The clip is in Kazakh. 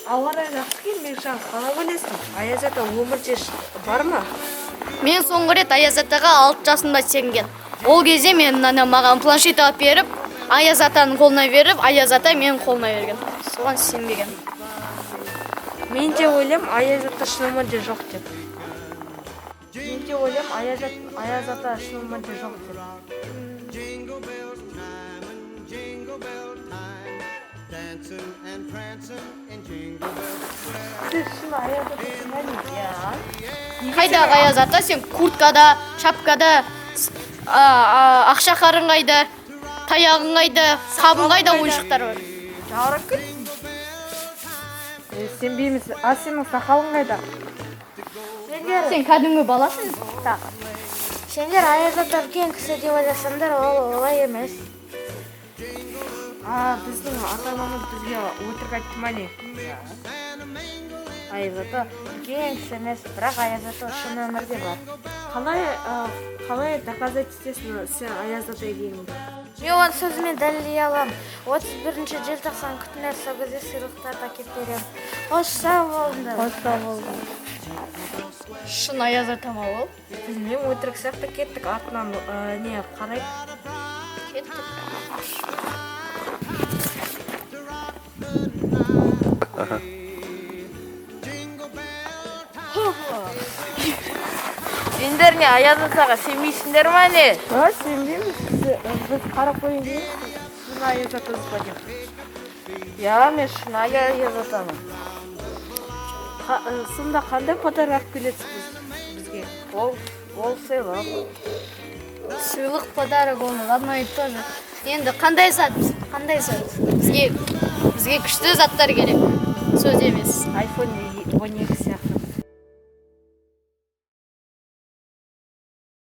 Ауа райы жақсы екен, мен жаңа қалай ойлайсың? Аяз ата өмірде бар ма? Мен соңғы рет Аяз атаға 6 жасымда сенген. Ол кезде мен маған планшет алып беріп, Аяз атаның қолына беріп, Аяз ата менің қолыма берген. Соған сенбеген. Мен де ойлаймын, Аяз ата шын өмірде жоқ деп. Мен де ойлаймын, Аяз ата шын өмірде жоқ деп. Сіз шын Аяз ата шын Қайдағы Аяз ата? Сен курткада, шапкада, ақша қарың қайда, таяғың қайда, сабың қайда ойыншықтар бар. жарық күн. Сенбейміз. Сенің сақалың қайда? Сен кәдімгі баласың. Сендер Аяз ата үлкен кісі деп ойласаңдар, ол олай емес. Біздің ата-анамыз бізге өтірік айтты ма не? Аяз ата үлкен кісі емес, бірақ Аяз ата шын өмірде бар. Қалай доказать етесің сен Аяз ата екеніңді? Мен оны сөзімен дәлелдей аламын. 31 желтоқсан күтіңдер, сол кезде сыйлықтарды әкеп беремін. Қош сау болыңдар. Шын Аяз ата ма ол? Білмеймін, өтірік сияқты кеттік, артынан не қарайды. Сендер не Аяз атаға сенбейсіңдер ма не? Сенбейміз. Біз қарап қойын дейміз. Шын Аяз атамыз ба деп. Мен шын Аяз атамын. Сонда қандай подарок келесіз бізге? Ол сыйлық. Сыйлық подарок оны, одно и то же. Енді қандай зат? Бізге күшті заттар керек. Сөз емес. iPhone 12 сияқты.